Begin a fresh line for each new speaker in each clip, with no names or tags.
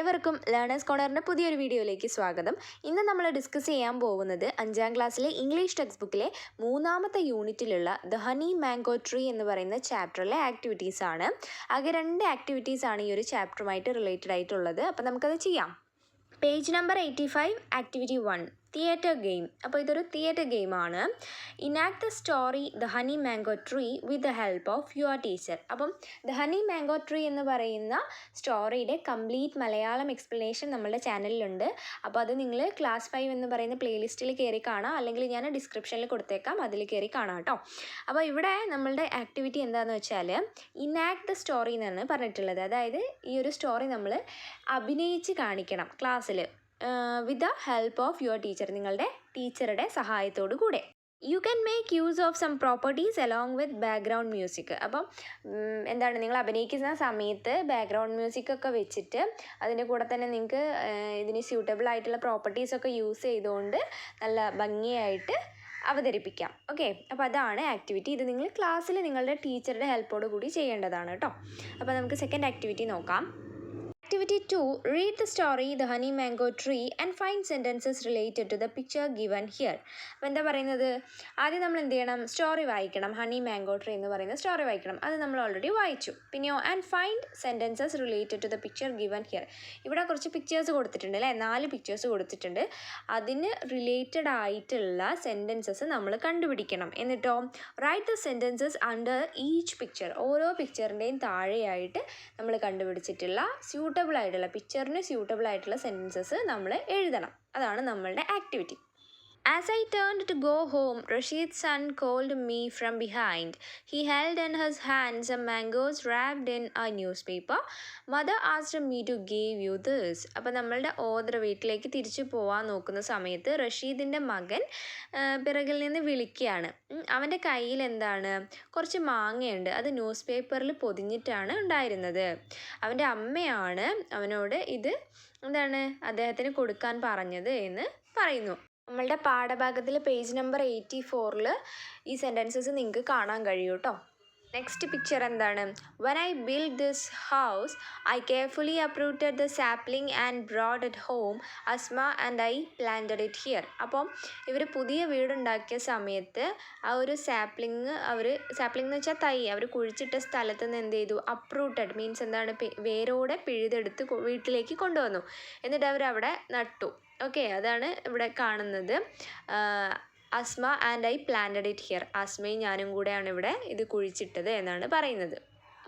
ഏവർക്കും ലേണേഴ്സ് കോർണറിൻ്റെ പുതിയൊരു വീഡിയോയിലേക്ക് സ്വാഗതം. ഇന്ന് നമ്മൾ ഡിസ്കസ് ചെയ്യാൻ പോകുന്നത് 5ാം ക്ലാസ്സിലെ ഇംഗ്ലീഷ് ടെക്സ്റ്റ് ബുക്കിലെ 3ാമത്തെ യൂണിറ്റിലുള്ള ദ ഹണി മാംഗോ ട്രീ എന്ന് പറയുന്ന ചാപ്റ്ററിലെ ആക്ടിവിറ്റീസ് ആണ്. ആകെ 2 ആക്ടിവിറ്റീസ് ആണ് ഈ ഒരു ചാപ്റ്ററുമായിട്ട് റിലേറ്റഡ് ആയിട്ടുള്ളത്. അപ്പോൾ നമുക്കത് ചെയ്യാം. Page number 85, activity 1, theatre game. അപ്പോൾ ഇതൊരു തിയേറ്റർ ഗെയിമാണ്. Enact the story the honey mango tree with the help of your teacher. അപ്പം ദ ഹണി മാംഗോ ട്രീ എന്ന് പറയുന്ന സ്റ്റോറിയുടെ കംപ്ലീറ്റ് മലയാളം എക്സ്പ്ലനേഷൻ നമ്മുടെ ചാനലിലുണ്ട്. അപ്പോൾ അത് നിങ്ങൾ ക്ലാസ് 5 എന്ന് പറയുന്ന പ്ലേലിസ്റ്റിൽ കയറി കാണാം, അല്ലെങ്കിൽ ഞാൻ ഡിസ്ക്രിപ്ഷനിൽ കൊടുത്തേക്കാം, അതിൽ കയറി കാണാം കേട്ടോ. അപ്പോൾ ഇവിടെ നമ്മളുടെ ആക്ടിവിറ്റി എന്താണെന്ന് വെച്ചാൽ ഇനാക്ട് ദ സ്റ്റോറി എന്നാണ് പറഞ്ഞിട്ടുള്ളത്. അതായത് ഈ ഒരു സ്റ്റോറി നമ്മൾ അഭിനയിച്ച് കാണിക്കണം ക്ലാസ്സിൽ with the help of your teacher, നിങ്ങളുടെ ടീച്ചറുടെ സഹായത്തോടു കൂടെ. You can make use of some properties along with background music. അപ്പം എന്താണ്, നിങ്ങൾ അഭിനയിക്കുന്ന സമയത്ത് ബാക്ക്ഗ്രൗണ്ട് മ്യൂസിക് ഒക്കെ വെച്ചിട്ട് അതിൻ്റെ കൂടെ തന്നെ നിങ്ങൾക്ക് ഇതിന് സ്യൂട്ടബിൾ ആയിട്ടുള്ള പ്രോപ്പർട്ടീസൊക്കെ യൂസ് ചെയ്തുകൊണ്ട് നല്ല ഭംഗിയായിട്ട് അവതരിപ്പിക്കാം. ഓക്കെ, അപ്പോൾ അതാണ് ആക്ടിവിറ്റി. ഇത് നിങ്ങൾ ക്ലാസ്സിൽ നിങ്ങളുടെ ടീച്ചറുടെ ഹെൽപ്പോട് കൂടി ചെയ്യേണ്ടതാണ് കേട്ടോ. അപ്പോൾ നമുക്ക് സെക്കൻഡ് ആക്ടിവിറ്റി നോക്കാം. Activity 2, read the story The Honey Mango Tree and find sentences related to the picture given here. അപ്പോൾ എന്താ പറയുന്നത്, ആദ്യം നമ്മൾ എന്ത് ചെയ്യണം, സ്റ്റോറി വായിക്കണം. ഹണി മാംഗോ ട്രീ എന്ന് പറയുന്ന സ്റ്റോറി വായിക്കണം. അത് നമ്മൾ ഓൾറെഡി വായിച്ചു. പിന്നെയോ and find sentences related to the picture given here. ഇവിടെ കുറച്ച് പിക്ചേഴ്സ് കൊടുത്തിട്ടുണ്ട് അല്ലേ, 4 പിക്ചേഴ്സ് കൊടുത്തിട്ടുണ്ട്. അതിന് റിലേറ്റഡ് ആയിട്ടുള്ള സെൻറ്റൻസസ് നമ്മൾ കണ്ടുപിടിക്കണം. എന്നിട്ടോ write the sentences under each picture. ഓരോ പിക്ചറിൻ്റെയും താഴെയായിട്ട് നമ്മൾ കണ്ടുപിടിച്ചിട്ടുള്ള പിക്ചറിന് സ്യൂട്ടബിൾ ആയിട്ടുള്ള സെൻറ്റൻസസ് നമ്മൾ എഴുതണം. അതാണ് നമ്മളുടെ activity. As I turned to go home, Rashid's son called me from behind. He held in his hand some mangoes wrapped in a newspaper. Mother asked me to give you this. അപ്പോൾ നമ്മളുടെ author വീട്ടിലേക്ക് തിരിച്ചു പോകാൻ നോക്കുന്ന സമയത്ത് റഷീദിൻ്റെ മകൻ പിറകിൽ നിന്ന് വിളിക്കുകയാണ്. അവൻ്റെ കയ്യിൽ എന്താണ്, കുറച്ച് മാങ്ങയുണ്ട്. അത് ന്യൂസ് പേപ്പറിൽ പൊതിഞ്ഞിട്ടാണ് ഉണ്ടായിരുന്നത്. അവൻ്റെ അമ്മയാണ് അവനോട് ഇത് എന്താണ് അദ്ദേഹത്തിന് കൊടുക്കാൻ പറഞ്ഞത് എന്ന് പറയുന്നു. നമ്മളുടെ പാഠഭാഗത്തിൽ പേജ് നമ്പർ 84 ഈ സെൻറ്റൻസസ് നിങ്ങൾക്ക് കാണാൻ കഴിയും കേട്ടോ. നെക്സ്റ്റ് പിക്ചർ എന്താണ്, when I built this house, I carefully uprooted the sapling and brought it home. Asma and I planted it here. അപ്പം ഇവർ പുതിയ വീടുണ്ടാക്കിയ സമയത്ത് ആ ഒരു സാപ്ലിങ് എന്ന് വെച്ചാൽ തൈ അവർ കുഴിച്ചിട്ട സ്ഥലത്ത് നിന്ന് എന്ത് ചെയ്തു, അപ്രൂട്ടഡ് മീൻസ് എന്താണ്, വേരോടെ പിഴുതെടുത്ത് വീട്ടിലേക്ക് കൊണ്ടുവന്നു. എന്നിട്ട് അവർ അവിടെ നട്ടു. ഓക്കെ, അതാണ് ഇവിടെ കാണുന്നത്. Asma and I planted it here. അസ്മയും ഞാനും കൂടെയാണ് ഇവിടെ ഇത് കുഴിച്ചിട്ടത് എന്നാണ് പറയുന്നത്.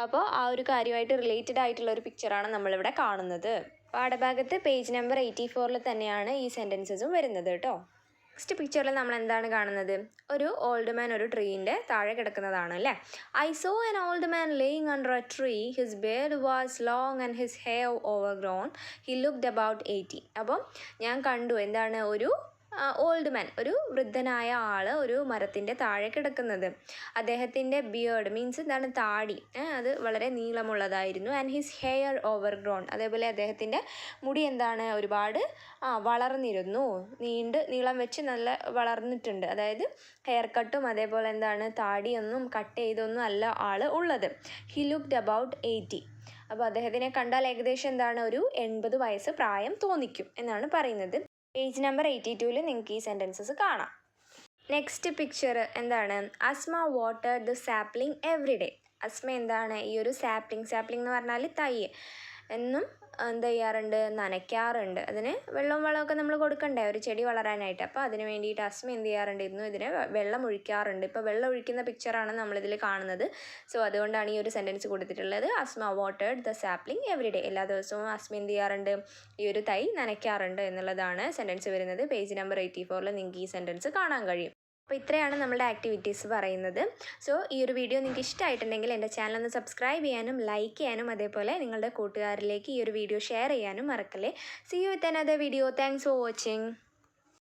അപ്പോൾ ആ ഒരു കാര്യമായിട്ട് റിലേറ്റഡ് ആയിട്ടുള്ള ഒരു പിക്ചറാണ് നമ്മളിവിടെ കാണുന്നത്. പാഠഭാഗത്ത് പേജ് നമ്പർ 84 തന്നെയാണ് ഈ സെൻറ്റൻസസും വരുന്നത് കേട്ടോ. നെക്സ്റ്റ് പിക്ചറിൽ നമ്മൾ എന്താണ് കാണുന്നത്, ഒരു ഓൾഡ് മാൻ ഒരു ട്രീൻ്റെ താഴെ കിടക്കുന്നതാണ് അല്ലേ. I saw an old man laying under a tree. His beard was long and his hair overgrown. He looked about 80. അപ്പം ഞാൻ കണ്ടു എന്താണ്, ഒരു ഓൾഡ് മാൻ, ഒരു വൃദ്ധനായ ആൾ ഒരു മരത്തിൻ്റെ താഴെ കിടക്കുന്നത്. അദ്ദേഹത്തിൻ്റെ ബിയേർഡ് മീൻസ് എന്താണ്, താടി, അത് വളരെ നീളമുള്ളതായിരുന്നു. ആൻഡ് ഹിസ് ഹെയർ ഓവർഗ്രോൺ, അതേപോലെ അദ്ദേഹത്തിൻ്റെ മുടി എന്താണ്, ഒരുപാട് വളർന്നിരുന്നു, നീളം വെച്ച് നല്ല വളർന്നിട്ടുണ്ട്. അതായത് ഹെയർ കട്ടും അതേപോലെ എന്താണ് താടിയൊന്നും കട്ട് ചെയ്തൊന്നും അല്ല ആൾ ഉള്ളത്. He looked about 80. അപ്പോൾ അദ്ദേഹത്തിനെ കണ്ടാൽ ഏകദേശം എന്താണ്, ഒരു 80 വയസ്സ് പ്രായം തോന്നിക്കും എന്നാണ് പറയുന്നത്. പേജ് നമ്പർ 82 നിങ്ങൾക്ക് ഈ സെൻറ്റൻസസ് കാണാം. നെക്സ്റ്റ് പിക്ചർ എന്താണ്, Asma watered the sapling every day. Asma എന്താണ്, ഈ ഒരു സാപ്ലിംഗ് എന്ന് പറഞ്ഞാൽ തൈ എന്നും എന്ത് ചെയ്യാറുണ്ട്, നനയ്ക്കാറുണ്ട്. അതിന് വളമൊക്കെ നമ്മൾ കൊടുക്കണ്ടേ ഒരു ചെടി വളരാനായിട്ട്. അപ്പോൾ അതിന് വേണ്ടിയിട്ട് അസ്മ എന്ത് ചെയ്യാറുണ്ട്, ഇതിന് വെള്ളം ഒഴിക്കാറുണ്ട്. ഇപ്പോൾ വെള്ളം ഒഴിക്കുന്ന പിക്ചറാണ് നമ്മളിതിൽ കാണുന്നത്. സോ അതുകൊണ്ടാണ് ഈ ഒരു സെൻറ്റൻസ് കൊടുത്തിട്ടുള്ളത്. Asma watered the sapling every day. എല്ലാ ദിവസവും അസ്മ എന്ത് ചെയ്യാറുണ്ട്, ഈ ഒരു തൈ നനയ്ക്കാറുണ്ട് എന്നുള്ളതാണ് സെൻറ്റൻസ് വരുന്നത്. പേജ് നമ്പർ 84 നിങ്ങൾക്ക് ഈ സെൻറ്റൻസ് കാണാൻ കഴിയും. അപ്പോൾ ഇത്രയാണ് നമ്മളുടെ ആക്ടിവിറ്റീസ് പറയുന്നത്. സോ ഈ ഒരു വീഡിയോ നിങ്ങൾക്ക് ഇഷ്ടമായിട്ടുണ്ടെങ്കിൽ എൻ്റെ ചാനൽ ഒന്ന് സബ്സ്ക്രൈബ് ചെയ്യാനും ലൈക്ക് ചെയ്യാനും അതേപോലെ നിങ്ങളുടെ കൂട്ടുകാരിലേക്ക് ഈ ഒരു വീഡിയോ ഷെയർ ചെയ്യാനും മറക്കല്ലേ. See you with another video. Thanks for watching.